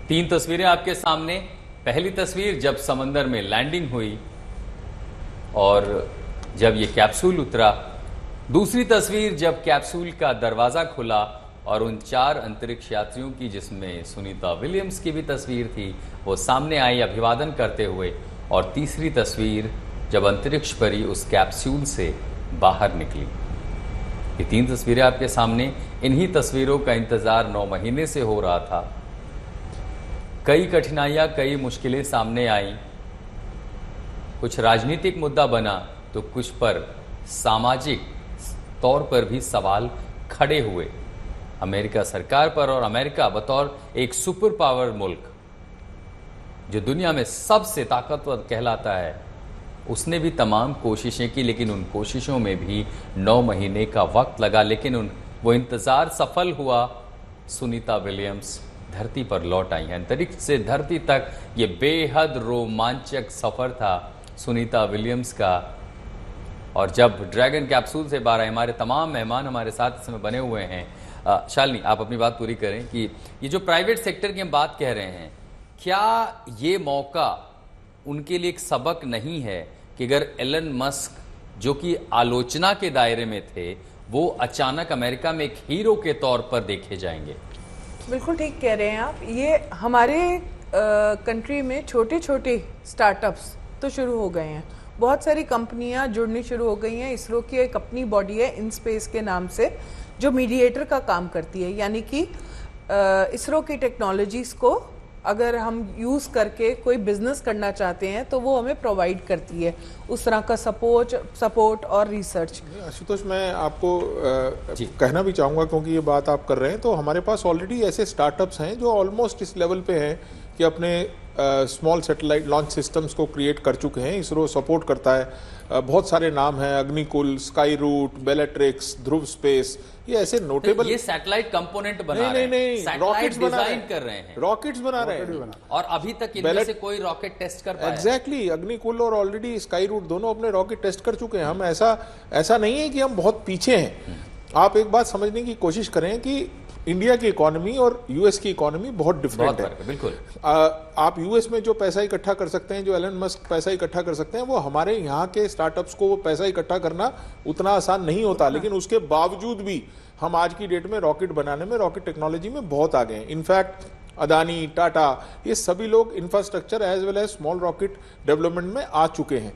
तीन तस्वीरें आपके सामने। पहली तस्वीर जब समंदर में लैंडिंग हुई और जब ये कैप्सूल उतरा। दूसरी तस्वीर जब कैप्सूल का दरवाजा खुला और उन 4 अंतरिक्ष यात्रियों की, जिसमें सुनीता विलियम्स की भी तस्वीर थी, वो सामने आई अभिवादन करते हुए। और तीसरी तस्वीर जब अंतरिक्ष परी उस कैप्सूल से बाहर निकली। ये 3 तस्वीरें आपके सामने। इन्हीं तस्वीरों का इंतजार 9 महीने से हो रहा था। कई कठिनाइयां, कई मुश्किलें सामने आई। कुछ राजनीतिक मुद्दा बना तो कुछ पर सामाजिक तौर पर भी सवाल खड़े हुए अमेरिका सरकार पर। और अमेरिका बतौर एक सुपर पावर मुल्क जो दुनिया में सबसे ताकतवर कहलाता है, उसने भी तमाम कोशिशें की, लेकिन उन कोशिशों में भी 9 महीने का वक्त लगा। लेकिन वो इंतजार सफल हुआ। सुनीता विलियम्स धरती पर लौट आई हैं। अंतरिक्ष से धरती तक ये बेहद रोमांचक सफर था सुनीता विलियम्स का। और जब ड्रैगन कैप्सूल से बाहर आए, हमारे तमाम मेहमान हमारे साथ इस समय बने हुए हैं। शालिनी, आप अपनी बात पूरी करें कि ये जो प्राइवेट सेक्टर की हम बात कह रहे हैं, क्या ये मौका उनके लिए एक सबक नहीं है कि अगर एलन मस्क, जो कि आलोचना के दायरे में थे, वो अचानक अमेरिका में एक हीरो के तौर पर देखे जाएंगे? बिल्कुल ठीक कह रहे हैं आप। ये हमारे कंट्री में छोटे छोटे स्टार्टअप्स तो शुरू हो गए हैं। बहुत सारी कंपनियां जुड़नी शुरू हो गई हैं। इसरो की एक अपनी बॉडी है इन स्पेस के नाम से, जो मीडिएटर का काम करती है। यानी कि इसरो की टेक्नोलॉजीज को अगर हम यूज़ करके कोई बिजनेस करना चाहते हैं तो वो हमें प्रोवाइड करती है उस तरह का सपोर्ट और रिसर्च। आशुतोष, मैं आपको कहना भी चाहूँगा, क्योंकि ये बात आप कर रहे हैं, तो हमारे पास ऑलरेडी ऐसे स्टार्टअप्स हैं जो ऑलमोस्ट इस लेवल पे हैं कि अपने स्मॉल सैटेलाइट लॉन्च सिस्टम्स को क्रिएट कर चुके हैं। इसरो सपोर्ट करता है। बहुत सारे नाम हैं, अग्निकुल, स्काई रूट, बेलेट्रिक्स, ध्रुव स्पेस, ये ऐसे नोटेबल। ये सैटेलाइट कंपोनेंट बना रहे हैं, नहीं, रॉकेट्स डिजाइन कर रहे हैं, रॉकेट्स बना रहे हैं। और अभी तक इनमें से कोई रॉकेट टेस्ट कर पाया? एग्जैक्टली, अग्निकुल और ऑलरेडी स्काई रूट दोनों अपने रॉकेट टेस्ट कर चुके हैं। हम ऐसा नहीं है कि हम बहुत पीछे हैं। आप एक बात समझने की कोशिश करें कि इंडिया की इकोनॉमी और यूएस की इकोनॉमी बहुत डिफरेंट है। बिल्कुल। आप यूएस में जो पैसा इकट्ठा कर सकते हैं, जो एलन मस्क पैसा इकट्ठा कर सकते हैं, वो हमारे यहाँ के स्टार्टअप्स को वो पैसा इकट्ठा करना उतना आसान नहीं होता। लेकिन उसके बावजूद भी हम आज की डेट में रॉकेट बनाने में, रॉकेट टेक्नोलॉजी में बहुत आगे हैं। इनफैक्ट अदानी, टाटा, ये सभी लोग infrastructure as well as small rocket development में आ चुके हैं।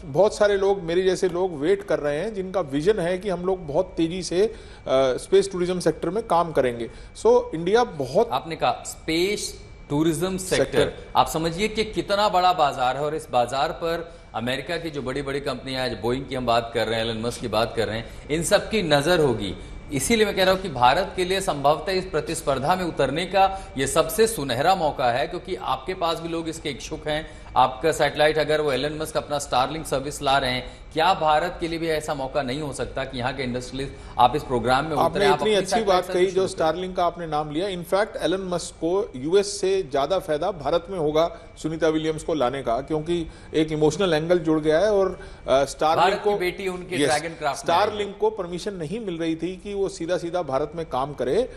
बहुत सारे लोग, मेरे जैसे लोग वेट कर रहे हैं, जिनका विजन है कि हम लोग बहुत तेजी से स्पेस टूरिज्म सेक्टर में काम करेंगे। सो इंडिया बहुत, आपने कहा स्पेस टूरिज्म सेक्टर, आप समझिए कि कितना बड़ा बाजार है। और इस बाजार पर अमेरिका की जो बड़ी बड़ी कंपनियां, आज बोइंग की हम बात कर रहे हैं, एलन मस्क की बात कर रहे हैं, इन सब की नजर होगी। इसीलिए मैं कह रहा हूं कि भारत के लिए संभवतः इस प्रतिस्पर्धा में उतरने का यह सबसे सुनहरा मौका है, क्योंकि आपके पास भी लोग इसके इच्छुक हैं। आपका सैटेलाइट, अगर वो एलन मस्क अपना स्टारलिंक सर्विस ला रहे हैं, क्या भारत के लिए भी ऐसा मौका नहीं हो सकता कि यहाँ के इंडस्ट्रियलिस्ट आप इस प्रोग्राम में उतरे? आपने इतनी अच्छी बात कही जो स्टारलिंक का आपने नाम लिया। इनफैक्ट एलन मस्क को यूएस से ज्यादा फायदा भारत में होगा सुनीता विलियम्स को लाने का, क्योंकि एक इमोशनल एंगल जुड़ गया है। और स्टारलिंक को, बेटी उनके ड्रैगन क्राफ्ट, स्टारलिंक को परमिशन नहीं मिल रही थी कि वो सीधा सीधा भारत में काम करे।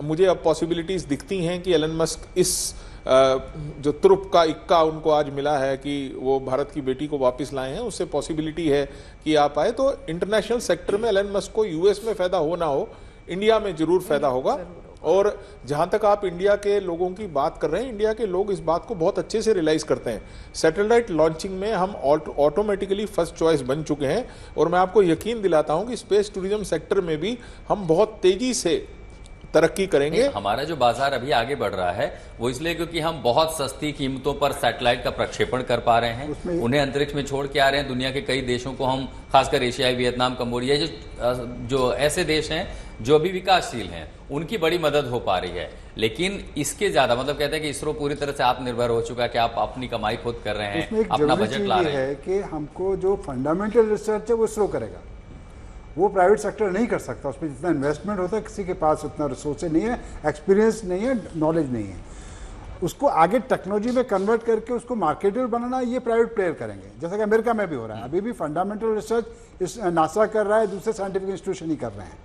मुझे अब पॉसिबिलिटीज दिखती हैं कि एलन मस्क इस जो तुरुप का इक्का उनको आज मिला है कि वो भारत की बेटी को वापस लाए हैं, उससे पॉसिबिलिटी है कि आप आए। तो इंटरनेशनल सेक्टर में एलन मस्क को यूएस में फायदा हो ना हो, इंडिया में जरूर फायदा होगा। और जहां तक आप इंडिया के लोगों की बात कर रहे हैं, इंडिया के लोग इस बात को बहुत अच्छे से रियलाइज करते हैं। सैटेलाइट लॉन्चिंग में हम ऑटोमेटिकली फर्स्ट चॉइस बन चुके हैं। और मैं आपको यकीन दिलाता हूं कि स्पेस टूरिज्म सेक्टर में भी हम बहुत तेजी से तरक्की करेंगे। हमारा जो बाजार अभी आगे बढ़ रहा है वो इसलिए क्योंकि हम बहुत सस्ती कीमतों पर सैटेलाइट का प्रक्षेपण कर पा रहे हैं, उन्हें अंतरिक्ष में छोड़ के आ रहे हैं। दुनिया के कई देशों को हम, खासकर एशियाई, वियतनाम, कंबोडिया, जो ऐसे देश हैं जो अभी विकासशील हैं, उनकी बड़ी मदद हो पा रही है। लेकिन इसके ज्यादा, मतलब कहते हैं कि इसरो पूरी तरह से आत्मनिर्भर हो चुका है कि आप अपनी कमाई खुद कर रहे हैं, अपना बजट ला रहे हैं। कि हमको जो फंडामेंटल रिसर्च है वो इसरो करेगा, वो प्राइवेट सेक्टर नहीं कर सकता। उसमें जितना इन्वेस्टमेंट होता है, किसी के पास उतना रिसोर्सेज नहीं है, एक्सपीरियंस नहीं है, नॉलेज नहीं है। उसको आगे टेक्नोलॉजी में कन्वर्ट करके उसको मार्केटेबल बनाना, ये प्राइवेट प्लेयर करेंगे, जैसा कि अमेरिका में भी हो रहा है। अभी भी फंडामेंटल रिसर्च नासा कर रहा है, दूसरे साइंटिफिक इंस्टीट्यूशन ही कर रहे हैं।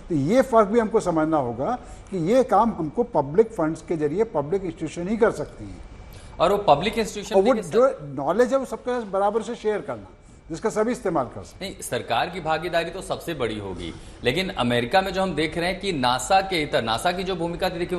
तो ये फर्क भी हमको समझना होगा कि ये काम हमको पब्लिक फंड्स के जरिए पब्लिक इंस्टीट्यूशन ही कर सकती हैं, और वो पब्लिक इंस्टीट्यूशन और वो जो नॉलेज है वो सबके साथ बराबर से शेयर करना, जिसका सभी इस्तेमाल कर सकते। नहीं, सरकार की भागीदारी तो सबसे बड़ी होगी, लेकिन अमेरिका में जो हम देख रहे हैं कि नासा के इतर नासा की जो भूमिका थी, देखिए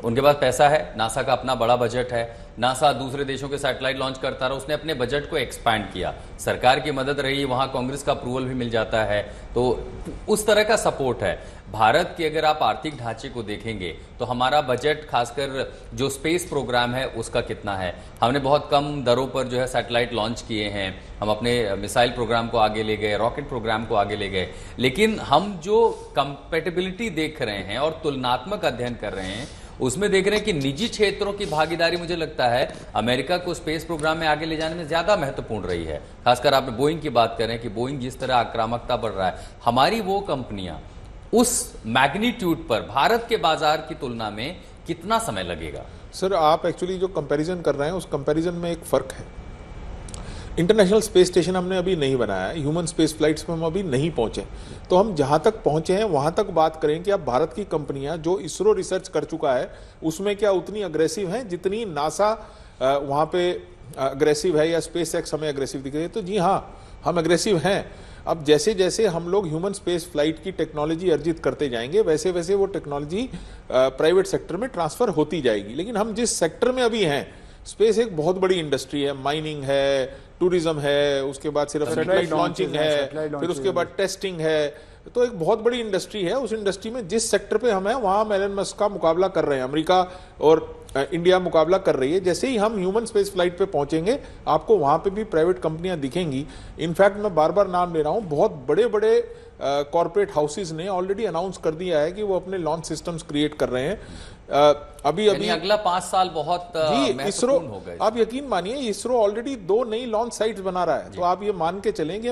उनके पास पैसा है, नासा का अपना बड़ा बजट है, नासा दूसरे देशों के सैटेलाइट लॉन्च करता रहा, उसने अपने बजट को एक्सपैंड किया, सरकार की मदद रही, वहां कांग्रेस का अप्रूवल भी मिल जाता है, तो उस तरह का सपोर्ट है। भारत के अगर आप आर्थिक ढांचे को देखेंगे तो हमारा बजट, खासकर जो स्पेस प्रोग्राम है उसका कितना है, हमने बहुत कम दरों पर जो है सैटेलाइट लॉन्च किए हैं, हम अपने मिसाइल प्रोग्राम को आगे ले गए, रॉकेट प्रोग्राम को आगे ले गए, लेकिन हम जो कंपैटिबिलिटी देख रहे हैं और तुलनात्मक अध्ययन कर रहे हैं उसमें देख रहे हैं कि निजी क्षेत्रों की भागीदारी, मुझे लगता है अमेरिका को स्पेस प्रोग्राम में आगे ले जाने में ज्यादा महत्वपूर्ण रही है। खासकर आपने बोइंग की बात करें कि बोइंग जिस तरह आक्रामकता बढ़ रहा है, हमारी वो कंपनियां उस मैग्नीट्यूड पर भारत के बाजार की तुलना में कितना समय लगेगा? सर, आप एक्चुअली जो कंपैरिजन कर रहे हैं उस कंपैरिजन में एक फर्क है। इंटरनेशनल स्पेस स्टेशन हमने अभी नहीं बनाया है, ह्यूमन स्पेस फ्लाइट्स में हम अभी नहीं पहुंचे, तो हम जहां तक पहुंचे हैं वहां तक बात करें कि अब भारत की कंपनियां जो इसरो रिसर्च कर चुका है उसमें क्या उतनी अग्रेसिव हैं जितनी नासा वहां पे अग्रेसिव है, या स्पेस एक्स हमें अग्रेसिव दिख रही है? तो जी हाँ, हम अग्रेसिव हैं। अब जैसे जैसे हम लोग ह्यूमन स्पेस फ्लाइट की टेक्नोलॉजी अर्जित करते जाएंगे वैसे वैसे वो टेक्नोलॉजी प्राइवेट सेक्टर में ट्रांसफर होती जाएगी, लेकिन हम जिस सेक्टर में अभी हैं, स्पेस एक बहुत बड़ी इंडस्ट्री है, माइनिंग है, टूरिज्म है, उसके बाद सिर्फ सैटेलाइट लॉन्चिंग है, फिर उसके बाद टेस्टिंग है, तो एक बहुत बड़ी इंडस्ट्री है। उस इंडस्ट्री में जिस सेक्टर पे हम हैं वहां हम एलन मस्क का मुकाबला कर रहे हैं, अमेरिका और इंडिया मुकाबला कर रही है। जैसे ही हम ह्यूमन स्पेस फ्लाइट पे पहुंचेंगे आपको वहां पे भी प्राइवेट कंपनियां दिखेंगी। इनफैक्ट मैं बार बार नाम ले रहा हूं, बहुत बड़े बड़े कॉर्पोरेट हाउसेज ने ऑलरेडी अनाउंस कर दिया है कि वो अपने लॉन्च सिस्टम्स क्रिएट कर रहे हैं। अभी अगला 5 साल बहुत जी इसरो, आप यकीन मानिए इसरो ऑलरेडी 2 नई लॉन्च साइट्स बना रहा है, तो आप ये मान के चलें कि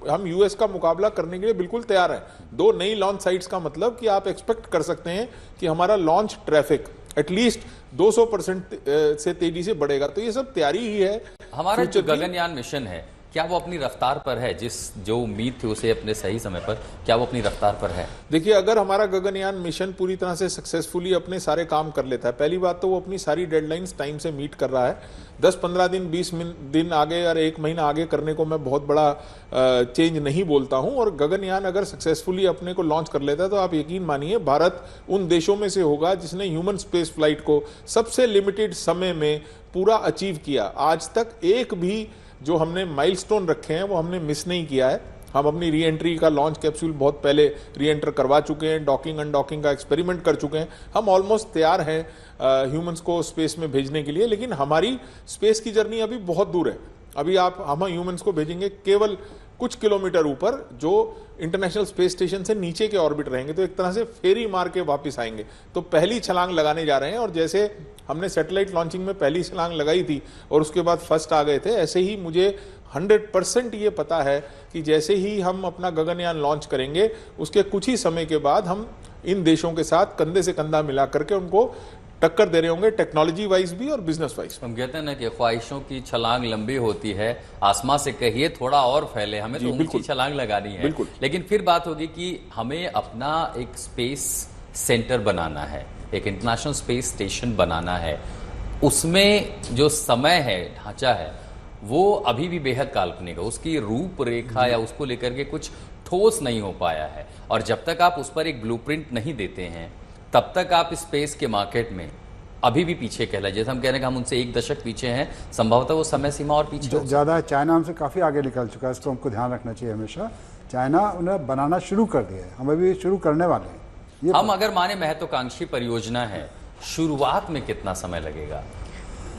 हम यूएस का मुकाबला करने के लिए बिल्कुल तैयार हैं। 2 नई लॉन्च साइट्स का मतलब कि आप एक्सपेक्ट कर सकते हैं कि हमारा लॉन्च ट्रैफिक एटलीस्ट 200% से तेजी से बढ़ेगा, तो ये सब तैयारी ही है। हमारा जो गगनयान मिशन है, क्या वो अपनी रफ्तार पर है? जो उम्मीद थी उसे अपने सही समय पर, क्या वो अपनी रफ्तार पर है? देखिए, अगर हमारा गगनयान मिशन पूरी तरह से सक्सेसफुली अपने सारे काम कर लेता है, पहली बात तो वो अपनी सारी डेडलाइंस टाइम से मीट कर रहा है। 10-15 दिन 20 दिन आगे और 1 महीना आगे करने को मैं बहुत बड़ा चेंज नहीं बोलता हूं। और गगनयान अगर सक्सेसफुली अपने को लॉन्च कर लेता है तो आप यकीन मानिए भारत उन देशों में से होगा जिसने ह्यूमन स्पेस फ्लाइट को सबसे लिमिटेड समय में पूरा अचीव किया। आज तक एक भी जो हमने माइलस्टोन रखे हैं वो हमने मिस नहीं किया है। हम अपनी री एंट्री का लॉन्च कैप्सूल बहुत पहले री एंटर करवा चुके हैं, डॉकिंग अनडॉकिंग का एक्सपेरिमेंट कर चुके हैं, हम ऑलमोस्ट तैयार हैं ह्यूमंस को स्पेस में भेजने के लिए। लेकिन हमारी स्पेस की जर्नी अभी बहुत दूर है। अभी हम ह्यूमंस को भेजेंगे केवल कुछ किलोमीटर ऊपर, जो इंटरनेशनल स्पेस स्टेशन से नीचे के ऑर्बिट रहेंगे, तो एक तरह से फेरी मार के वापस आएंगे। तो पहली छलांग लगाने जा रहे हैं, और जैसे हमने सैटेलाइट लॉन्चिंग में पहली छलांग लगाई थी और उसके बाद फर्स्ट आ गए थे, ऐसे ही मुझे 100% ये पता है कि जैसे ही हम अपना गगनयान लॉन्च करेंगे उसके कुछ ही समय के बाद हम इन देशों के साथ कंधे से कंधा मिला करके उनको टक्कर दे रहे होंगे, टेक्नोलॉजी वाइज भी और बिजनेस वाइज। हम कहते हैं ना कि ख्वाहिशों की छलांग लंबी होती है, आसमां से कहिए थोड़ा और फैले, हमें तो ऊंची छलांग लगानी है। लेकिन फिर बात होगी कि हमें अपना एक स्पेस सेंटर बनाना है, एक इंटरनेशनल स्पेस स्टेशन बनाना है। उसमें जो समय है, ढांचा है, वो अभी भी बेहद काल्पनिक है। उसकी रूपरेखा या उसको लेकर के कुछ ठोस नहीं हो पाया है। और जब तक आप उस पर एक ब्लूप्रिंट नहीं देते हैं तब तक आप स्पेस के मार्केट में अभी भी पीछे कहलाए। जैसे हम कह रहे हैं कि हम उनसे 1 दशक पीछे हैं, संभवतः वो समय सीमा और पीछे ज़्यादा है। चाइना हमसे काफ़ी आगे निकल चुका है, इसको हमको ध्यान रखना चाहिए हमेशा। चाइना उन्हें बनाना शुरू कर दिया है, हम अभी शुरू करने वाले हैं। हम अगर माने महत्वाकांक्षी परियोजना है, शुरुआत में कितना समय लगेगा?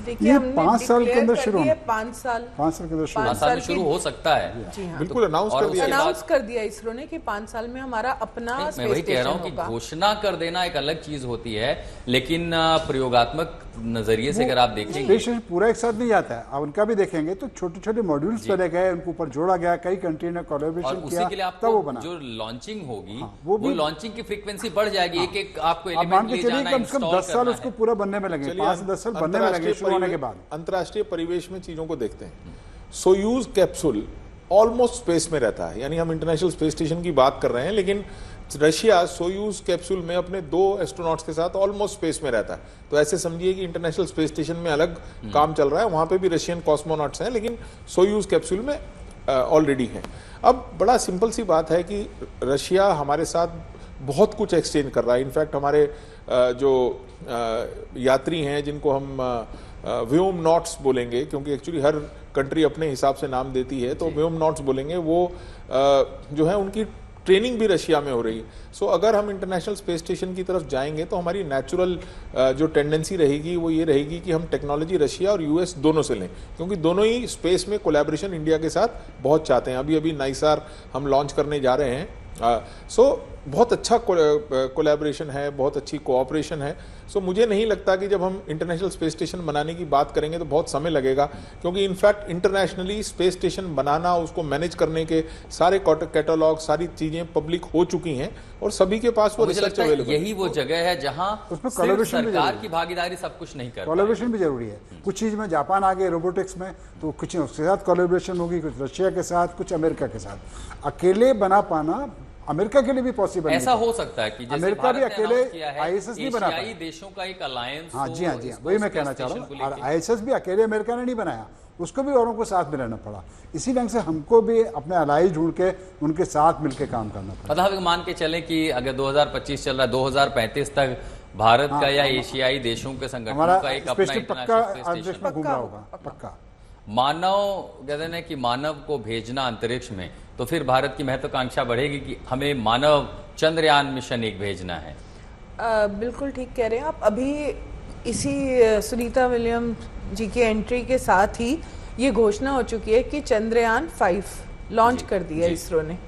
देखिए, 5 साल के अंदर शुरू, 5 साल के अंदर 5 साल में शुरू हो सकता है। जी हाँ, बिल्कुल अनाउंस कर दिया इसरो ने कि 5 साल में हमारा अपना स्पेस मैं वही कह रहा हूँ कि होगा। घोषणा कर देना एक अलग चीज होती है, लेकिन प्रयोगात्मक नजरिए से अगर आप देखेंगे, स्पेस पूरा एक साथ नहीं जाता है। आप उनका भी देखेंगे तो छोटे छोटे मॉड्यूल्स बने गए, उनको ऊपर जोड़ा गया, कई कंट्री ने कोलैबोरेशन किया, के लिए आपको वो बना। जो लॉन्चिंग होगी वो लॉन्चिंग की फ्रीक्वेंसी बढ़ जाएगी। एक आपको एलिमेंट ले जाना है, कम से कम 10 साल उसको पूरा बनने में लगे, 5 से 10 साल बनने में लगे शुरू होने के बाद। अंतर्राष्ट्रीय परिवेश में चीजों को देखते हैं। सोयूज कैप्सूल ऑलमोस्ट स्पेस में रहता है, यानी हम इंटरनेशनल स्पेस स्टेशन की बात कर रहे हैं, लेकिन रशिया सोयूज कैप्सूल में अपने 2 एस्ट्रोनॉट्स के साथ ऑलमोस्ट स्पेस में रहता है। तो ऐसे समझिए कि इंटरनेशनल स्पेस स्टेशन में अलग काम चल रहा है, वहां पे भी रशियन कॉस्मोनॉट्स हैं, लेकिन सोयूज कैप्सूल में ऑलरेडी हैं। अब बड़ा सिंपल सी बात है कि रशिया हमारे साथ बहुत कुछ एक्सचेंज कर रहा है। इनफैक्ट हमारे जो यात्री हैं, जिनको हम व्योम नॉट्स बोलेंगे, क्योंकि एक्चुअली हर कंट्री अपने हिसाब से नाम देती है, तो व्योम नॉट्स बोलेंगे, वो जो है उनकी ट्रेनिंग भी रशिया में हो रही है। सो अगर हम इंटरनेशनल स्पेस स्टेशन की तरफ जाएंगे तो हमारी नेचुरल जो टेंडेंसी रहेगी वो ये रहेगी कि हम टेक्नोलॉजी रशिया और यूएस दोनों से लें, क्योंकि दोनों ही स्पेस में कोलैबोरेशन इंडिया के साथ बहुत चाहते हैं। अभी अभी नाइसार हम लॉन्च करने जा रहे हैं। सो बहुत अच्छा कोलैबोरेशन है, बहुत अच्छी कोऑपरेशन है। सो मुझे नहीं लगता कि जब हम इंटरनेशनल स्पेस स्टेशन बनाने की बात करेंगे तो बहुत समय लगेगा, क्योंकि इनफैक्ट इंटरनेशनली स्पेस स्टेशन बनाना, उसको मैनेज करने के सारे कैटलॉग, सारी चीजें पब्लिक हो चुकी हैं और सभी के पास वो रिसर्च अवेलेबल। यही वो जगह है जहां उसमें सिर्फ collaboration भी सरकार जरूरी की भागीदारी सब कुछ नहीं कर कोलैबोरेशन भी जरूरी है। कुछ चीज में जापान आगे रोबोटिक्स में, तो कुछ उसके साथ कोलैबोरेशन होगी, कुछ रशिया के साथ, कुछ अमेरिका के साथ। अकेले बना पाना अमेरिका के लिए भी पॉसिबल ऐसा हो सकता है कि जैसे अमेरिका भारत भी ने अकेले announce किया है, ISS नहीं बना एशियाई पाया। देशों का एक अलायंस। हाँ जी, हाँ जी, वही मैं कहना चाह रहा हूँ। और ISS भी अकेले अमेरिका ने नहीं बनाया, उसको भी औरों को साथ में रहना पड़ा। इसी ढंग से हमको भी अपने अलाई ढूंढ के उनके साथ मिलकर काम करना पड़ा। मतलब मान के चले कि अगर 2025 चल रहा है, 2035 तक भारत का या एशियाई देशों के संगठनों का एक अपना स्पेस पक्का इंटरनेशनल अंतरिक्ष स्पेस में घूम पक्का रहा होगा, पक्का। मानव कहते हैं कि मानव को भेजना अंतरिक्ष में, तो फिर भारत की महत्वाकांक्षा बढ़ेगी कि हमें मानव चंद्रयान मिशन एक भेजना है। बिल्कुल ठीक कह रहे हैं आप। अभी इसी सुनीता विलियम जी की एंट्री के साथ ही ये घोषणा हो चुकी है कि चंद्रयान 5 लॉन्च कर दिया इसरो ने,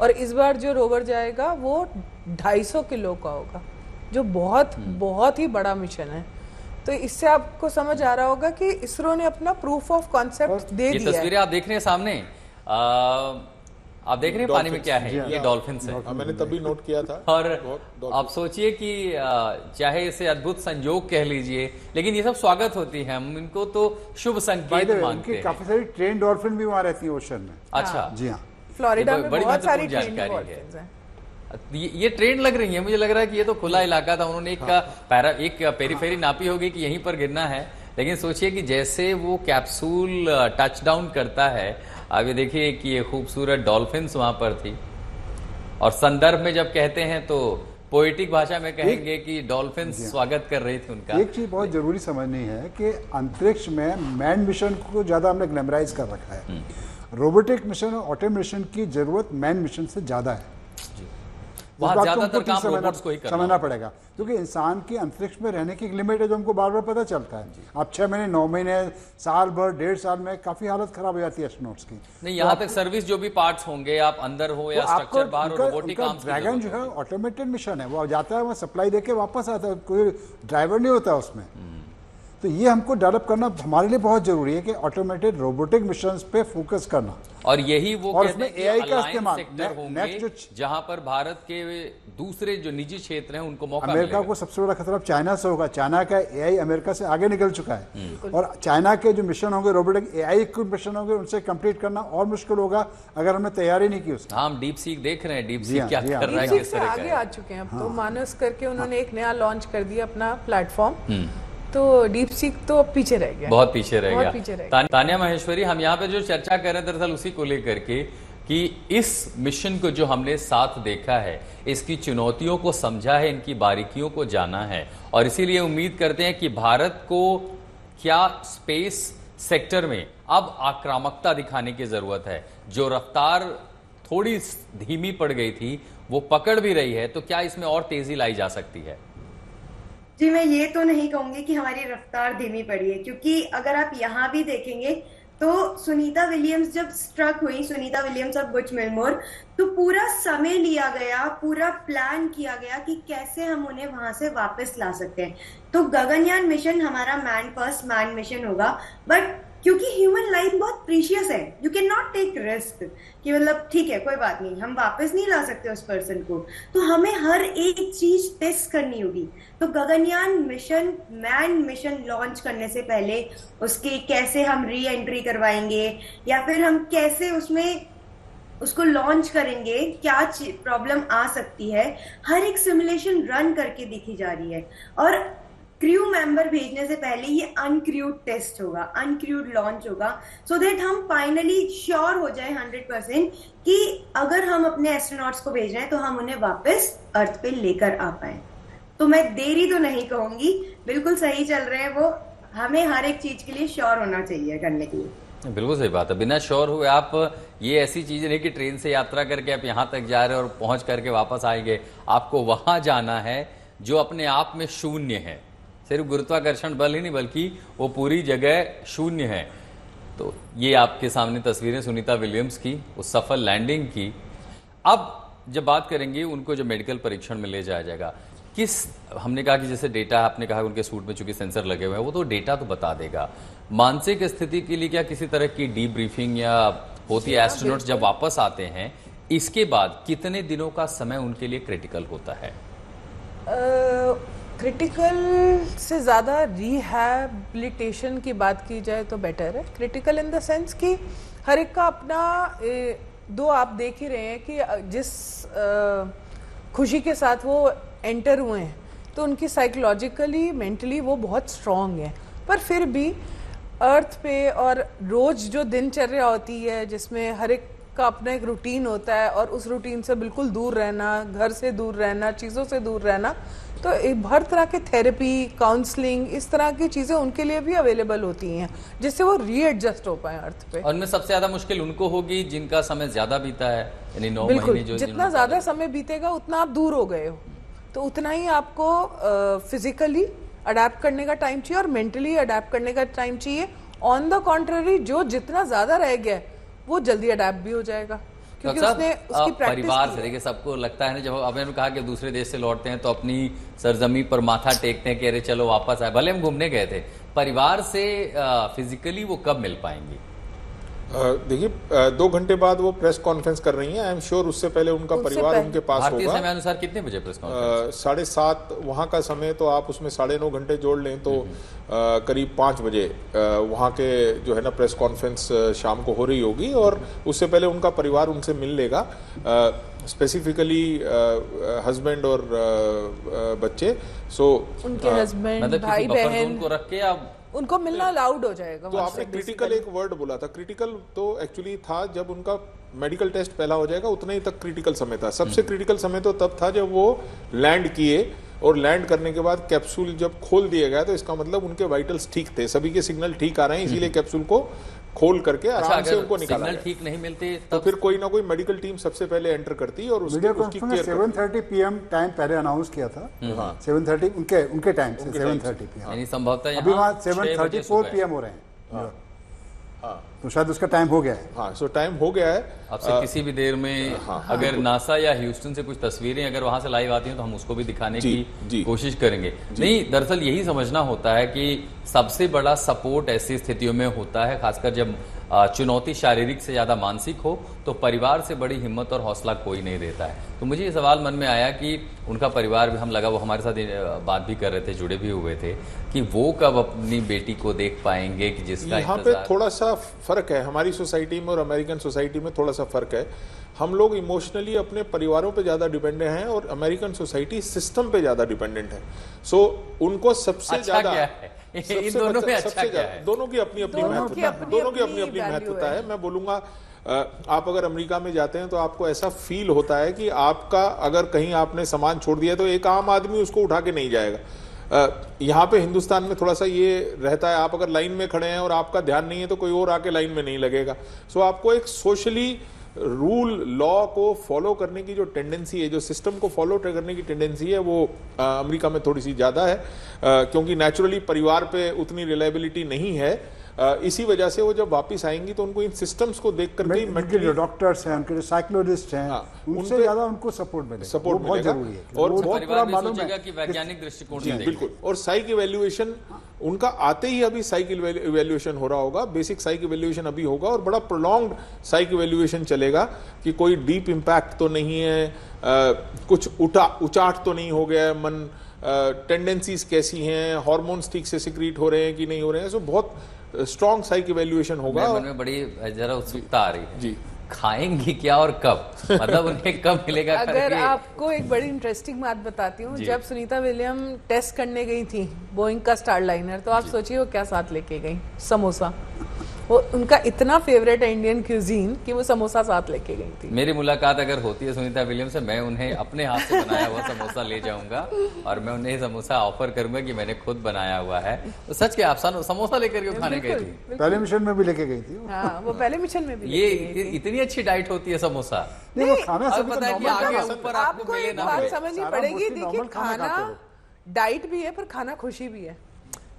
और इस बार जो रोवर जाएगा वो 250 किलो का होगा, जो बहुत ही बड़ा मिशन है। तो इससे आपको समझ आ रहा होगा कि इसरो ने अपना प्रूफ ऑफ कॉन्सेप्ट दे ये दिया है। तस्वीरें आप देख रहे हैं सामने, आप देख रहे हैं पानी में क्या है, ये डॉल्फिन्स है। मैंने तभी नोट किया था। और आप सोचिए कि चाहे इसे अद्भुत संयोग कह लीजिए, लेकिन ये सब स्वागत होती है, हम इनको तो शुभ संकेत मानते हैं। काफी सारी ट्रेन डॉल्फिन भी वहाँ रहती है ओशन में। अच्छा जी हाँ, फ्लोरिडा में बड़ी बहुत सारी महत्वपूर्ण ट्रेन जानकारी है। डॉल्फिन्स हैं। ये ट्रेन लग रही है, मुझे लग रहा है कि ये तो खुला इलाका था, उन्होंने एक पेरीफेरी नापी होगी कि यहीं पर गिरना है। लेकिन सोचिए कि जैसे वो कैप्सूल टच डाउन करता है, अब ये देखिए कि ये खूबसूरत डॉल्फिन्स वहां पर थी, और संदर्भ में जब कहते हैं तो पोएटिक भाषा में कहेंगे कि डॉल्फिन्स स्वागत कर रही थी उनका। एक चीज बहुत जरूरी समझनी है कि अंतरिक्ष में मैन मिशन को ज्यादा हमने ग्लैमराइज कर रखा है। रोबोटिक मिशन और ऑटोमेशन की जरूरत मैन मिशन से ज्यादा है। वहां ज्यादातर काम रोबोट्स को ही करना समझना पड़ेगा, क्योंकि इंसान की अंतरिक्ष में रहने की एक लिमिट है जो हमको बार बार पता चलता है। आप 6 महीने, 9 महीने, साल भर, 1.5 साल में काफी हालत खराब हो जाती है एस्ट्रोनॉट्स की। नहीं, यहाँ तक सर्विस जो भी पार्ट्स होंगे, आप अंदर हो या स्ट्रक्चर बाहर हो, रोबोटिक काम ड्रैगन जो है ऑटोमेटेड मिशन है, वो जाता है, वहाँ सप्लाई देके वापस आता है, कोई ड्राइवर नहीं होता उसमें। तो ये हमको डेवलप करना हमारे लिए बहुत जरूरी है कि ऑटोमेटेड रोबोटिक मिशंस पे फोकस करना। और यही वो और कहते हैं उसमें कि AI का अलायंस इस्तेमाल, सेक्टर होंगे जहां पर भारत के दूसरे जो निजी क्षेत्र हैं उनको मौका अमेरिका मिलेगा। को सबसे बड़ा खतरा चाइना से होगा। चाइना का AI अमेरिका से आगे निकल चुका है, और चाइना के जो मिशन होंगे रोबोटिक AI इक्विप्ड मिशन होंगे, उनसे कंप्लीट करना और मुश्किल होगा अगर हमने तैयारी नहीं की उसकी। हम डीप सीक देख रहे हैं, डीप जी हाँ, सीक क्या जी हाँ। कर रहा है, डीप किस सीक से तरह आगे का आ है। चुके हैं अब तो। मानस करके उन्होंने एक नया लॉन्च कर दिया अपना प्लेटफॉर्म, तो डीप सीक तो अब पीछे रह गया, बहुत पीछे रह बहुत गया। पीछे रह गया। तानिया माहेश्वरी, हम यहाँ पे जो चर्चा कर रहे हैं दरअसल उसी को लेकर के कि इस मिशन को जो हमने साथ देखा है, इसकी चुनौतियों को समझा है, इनकी बारीकियों को जाना है, और इसीलिए उम्मीद करते हैं कि भारत को क्या स्पेस सेक्टर में अब आक्रामकता दिखाने की जरूरत है। जो रफ्तार थोड़ी धीमी पड़ गई थी वो पकड़ भी रही है, तो क्या इसमें और तेजी लाई जा सकती है? जी, मैं ये तो नहीं कहूंगी कि हमारी रफ्तार धीमी पड़ी है, क्योंकि अगर आप यहाँ भी देखेंगे तो सुनीता विलियम्स जब स्ट्रक हुई, सुनीता विलियम्स और बुच विल्मोर, तो पूरा समय लिया गया, पूरा प्लान किया गया कि कैसे हम उन्हें वहां से वापस ला सकते हैं। तो गगनयान मिशन हमारा मैन फर्स्ट मैन मिशन होगा, बट क्योंकि ह्यूमन लाइफ बहुत प्रीशियस है, you can not take risk कि मतलब ठीक है कोई बात नहीं, हम वापस नहीं ला सकते उस पर्सन को, तो हमें हर एक चीज टेस्ट करनी होगी। तो Gaganyaan mission, man mission launch करने से पहले उसके कैसे हम री एंट्री करवाएंगे, या फिर हम कैसे उसमें उसको लॉन्च करेंगे, क्या प्रॉब्लम आ सकती है, हर एक सिमुलेशन रन करके दिखी जा रही है। और क्रू मेंबर भेजने से पहले ये अनक्रूड टेस्ट होगा, अनक्रूड लॉन्च होगा, सो दैट हम फाइनली श्योर हो जाए 100% कि अगर हम अपने एस्ट्रोनॉट्स को भेज रहे हैं तो हम उन्हें वापस अर्थ पे लेकर आ पाए। तो मैं देरी तो नहीं कहूंगी, बिल्कुल सही चल रहे हैं वो। हमें हर एक चीज के लिए श्योर होना चाहिए करने के लिए। बिल्कुल सही बात है। बिना श्योर हुए आप, ये ऐसी चीज नहीं कि ट्रेन से यात्रा करके आप यहाँ तक जा रहे हो और पहुंच करके वापस आएंगे। आपको वहां जाना है जो अपने आप में शून्य है, सिर्फ गुरुत्वाकर्षण बल ही नहीं बल्कि वो पूरी जगह शून्य है। तो ये आपके सामने तस्वीरें सुनीता विलियम्स की, उस सफल लैंडिंग की। अब जब बात करेंगे उनको जो मेडिकल परीक्षण में ले जाया जाएगा, हमने कहा कि जैसे डेटा आपने कहा उनके सूट में चूंकि सेंसर लगे हुए हैं, वो तो डेटा तो बता देगा। मानसिक स्थिति के लिए क्या किसी तरह की डीब्रीफिंग या होती है? एस्ट्रोनॉट्स जब वापस आते हैं इसके बाद कितने दिनों का समय उनके लिए क्रिटिकल होता है? क्रिटिकल से ज़्यादा रिहैबिलिटेशन की बात की जाए तो बेटर है। क्रिटिकल इन द सेंस कि हर एक का अपना दो आप देख ही रहे हैं कि जिस खुशी के साथ वो एंटर हुए हैं तो उनकी साइकोलॉजिकली मेंटली वो बहुत स्ट्रांग है। पर फिर भी अर्थ पे और रोज़ जो दिनचर्या होती है जिसमें हर एक का अपना एक रूटीन होता है और उस रूटीन से बिल्कुल दूर रहना, घर से दूर रहना, चीज़ों से दूर रहना, तो हर तरह के थेरेपी, काउंसलिंग, इस तरह की चीज़ें उनके लिए भी अवेलेबल होती हैं जिससे वो रीएडजस्ट हो पाए अर्थ पे। और उनमें सबसे ज़्यादा मुश्किल उनको होगी जिनका समय ज़्यादा बीता है, यानी 9 महीने जो जितना ज़्यादा समय बीतेगा उतना आप दूर हो गए हो, तो उतना ही आपको फिजिकली अडेप्ट करने का टाइम चाहिए और मेंटली अडेप्ट करने का टाइम चाहिए। ऑन द कॉन्ट्ररी जो जितना ज़्यादा रह गया वो जल्दी अडेप्ट भी हो जाएगा क्योंकि उसने उसकी प्रैक्टिस परिवार से देखिए, सबको लगता है ना, जब आपने कहा कि दूसरे देश से लौटते हैं तो अपनी सरजमी पर माथा टेकते हैं कि अरे चलो वापस आए, भले हम घूमने गए थे। परिवार से फिजिकली वो कब मिल पाएंगी? देखिए 2 घंटे बाद वो प्रेस कॉन्फ्रेंस कर रही हैं। आई एम श्योर उससे पहले उनका परिवार उनके पास होगा। भारतीय समय अनुसार कितने बजे प्रेस कॉन्फ्रेंस? 7:30 वहाँ का समय, तो आप उसमें 9.5 घंटे जोड़ लें तो करीब 5 बजे वहाँ के जो है ना प्रेस कॉन्फ्रेंस शाम को हो रही होगी और उससे पहले उनका परिवार उनसे मिल लेगा, स्पेसिफिकली हस्बैंड और बच्चे। सो उनके हस्बैंड, भाई बहन उनको रख के आप उनको मिलना अलाउड हो जाएगा। तो आपने क्रिटिकल एक वर्ड बोला था, क्रिटिकल तो एक्चुअली था जब उनका मेडिकल टेस्ट पहला हो जाएगा उतना ही तक क्रिटिकल समय था। सबसे क्रिटिकल समय तो तब था जब वो लैंड किए और लैंड करने के बाद कैप्सूल जब खोल दिया गया, तो इसका मतलब उनके वाइटल्स ठीक थे, सभी के सिग्नल ठीक आ रहे हैं, इसीलिए कैप्सूल को खोल करके आराम से उनको निकाला। सिग्नल ठीक नहीं मिलते तो फिर कोई ना कोई मेडिकल टीम सबसे पहले एंटर करती और उसकी केयर 7:30 PM टाइम पहले अनाउंस किया था। 7:30 उनके टाइम से 7:30 PM, यानी संभवतः अभी वहाँ 7:34 PM हो रहे हैं। तो शायद उसका टाइम हो गया है। हाँ, सो टाइम हो गया है। आपसे किसी भी देर में अगर नासा या ह्यूस्टन से कुछ तस्वीरें अगर वहां से लाइव आती हैं तो हम उसको भी दिखाने की कोशिश करेंगे। नहीं, दरअसल यही समझना होता है कि सबसे बड़ा सपोर्ट ऐसी स्थितियों में होता है, खासकर जब चुनौती शारीरिक से ज्यादा मानसिक हो, तो परिवार से बड़ी हिम्मत और हौसला कोई नहीं देता है। तो मुझे ये सवाल मन में आया कि उनका परिवार भी, हम लगा वो हमारे साथ बात भी कर रहे थे, जुड़े भी हुए थे, कि वो कब अपनी बेटी को देख पाएंगे कि जिसका यहाँ पे थोड़ा सा फर्क है हमारी सोसाइटी में और अमेरिकन सोसाइटी में, थोड़ा सा फर्क है। हम लोग इमोशनली अपने परिवारों पे ज्यादा डिपेंडेंट हैं और अमेरिकन सोसाइटी सिस्टम पे ज्यादा डिपेंडेंट है। सो उनको सबसे ज्यादा इन दोनों में अच्छा क्या है? दोनों की अपनी अपनी महत्वता है। मैं बोलूंगा आप अगर अमेरिका में जाते हैं तो आपको ऐसा फील होता है कि आपका अगर कहीं आपने सामान छोड़ दिया तो एक आम आदमी उसको उठा के नहीं जाएगा। यहाँ पे हिंदुस्तान में थोड़ा सा ये रहता है, आप अगर लाइन में खड़े हैं और आपका ध्यान नहीं है तो कोई और आके लाइन में नहीं लगेगा। सो आपको एक सोशली रूल लॉ को फॉलो करने की जो टेंडेंसी है, जो सिस्टम को फॉलो करने की टेंडेंसी है, वो अमेरिका में थोड़ी सी ज़्यादा है, क्योंकि नेचुरली परिवार पे उतनी रिलायबिलिटी नहीं है। इसी वजह से वो जब वापस आएंगी तो उनको इन सिस्टम्स को देख करके उनके जो डॉक्टर्स हैं, उनके जो साइकोलॉजिस्ट हैं, उनसे ज़्यादा उनको सपोर्ट मिलेगा, सपोर्ट बहुत जरूरी है। और बहुत बड़ा मालूम है कि वैज्ञानिक दृष्टिकोण से बिल्कुल। और साइक इवैल्यूएशन उनका आते ही अभी साइक इवैल्यूएशन हो रहा होगा, बेसिक साइक इवैल्यूएशन अभी होगा और बड़ा प्रोलॉन्ग्ड साइक इवैल्यूएशन चलेगा कि कोई डीप इम्पैक्ट तो नहीं है, कुछ उचाट तो नहीं हो गया है मन, टेंडेंसीज कैसी हैं, हार्मोन्स ठीक से सिक्रीट हो रहे हैं कि नहीं हो रहे हैं। सो बहुत स्ट्रॉन्ग साइक इवैल्यूएशन होगा। मन में बड़ी जरा उत्सुकता आ रही है जी। खाएंगी क्या और कब, मतलब उन्हें कब मिलेगा अगर करके। आपको एक बड़ी इंटरेस्टिंग बात बताती हूँ, जी। जब सुनीता विलियम टेस्ट करने गई थी बोइंग का स्टारलाइनर, तो आप सोचिए वो क्या साथ लेके गई, समोसा। वो उनका इतना फेवरेट है इंडियन क्यूजीन कि वो समोसा साथ लेके गई थी। मेरी मुलाकात अगर होती है सुनीता विलियम से, मैं उन्हें अपने हाथ से बनाया हुआ समोसा ले जाऊंगा और मैं उन्हें समोसा ऑफर करूंगा कि मैंने खुद बनाया हुआ है। तो सच के आप समोसा लेकर के खाने गए थी? पहले मिशन में भी लेके गई थी वो। हाँ, वो पहले मिशन में भी ये लेके गई थी। इतनी अच्छी डाइट होती है समोसा? नहीं वो खाना और सभी को पता है कि normal आगे खाना- ऊपर आपको आपको मिले एक ना बात मिले। समझनी सारा पड़ेगी, मोस्टली देखिए normal खाना खाना खाते हो। डाइट भी है पर खाना खुशी भी है।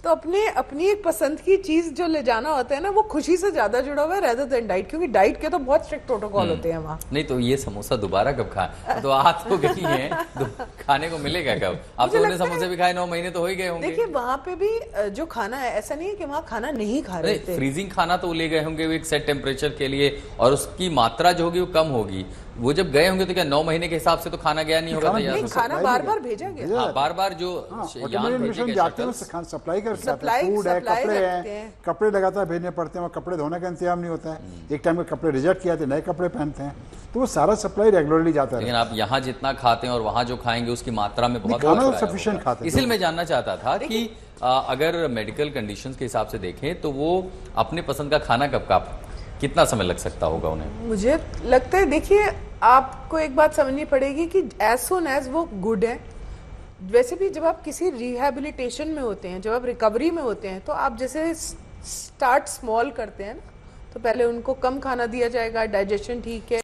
तो अपनी एक पसंद की चीज जो ले जाना होता है ना, वो खुशी से ज्यादा जुड़ा हुआ है रेदर देन डाइट, क्योंकि डाइट के तो बहुत स्ट्रिक्ट प्रोटोकॉल होते हैं वहाँ। नहीं तो ये समोसा दोबारा कब खाए? तो आ तो गई है, तो खाने को मिलेगा कब? अब मुझे तो उन्हें लगता है- समोसे भी खाए 9 महीने तो हो ही गए होंगे। देखिए वहाँ पे भी जो खाना है, ऐसा नहीं है कि वहाँ खाना नहीं खा रहे थे। फ्रीजिंग खाना तो ले गए होंगे एक सेट टेम्परेचर के लिए, और उसकी मात्रा जो होगी वो कम होगी। वो जब गए होंगे तो क्या 9 महीने के हिसाब से तो खाना गया नहीं होगा खाना तैयार नहीं, होकर? खाना बार बार भेजा गया। हाँ, बार बार जो हाँ, यान ऑटोमेटिक भेजे मिशन गए जाते हैं shuttles, खाना सप्लाई कर सप्लाई- फूड है, सप्लाई कपड़े करते हैं, हैं। कपड़े लगातार भेजने पड़ते हैं और कपड़े धोने का इंतजाम नहीं होता है। एक टाइम में कपड़े रिजेक्ट किया तो नए कपड़े पहनते हैं, तो वो सारा सप्लाई रेगुलरली जाता है। लेकिन आप यहाँ जितना खाते हैं और वहाँ जो खाएंगे उसकी मात्रा में बहुत खाना फर्क तो आया sufficient होगा। खाते हैं। इसलिए मैं जानना चाहता था कि अगर मेडिकल कंडीशंस के हिसाब से देखें तो वो अपने पसंद का खाना कब कितना समय लग सकता होगा उन्हें? मुझे लगता है, देखिए आपको एक बात समझनी पड़ेगी कि एज सोन एज वो गुड है। वैसे भी जब आप किसी रिहैबिलिटेशन में होते हैं, जब आप रिकवरी में होते हैं, तो आप जैसे स्टार्ट स्मॉल करते हैं ना, तो पहले उनको कम खाना दिया जाएगा, डाइजेशन ठीक है।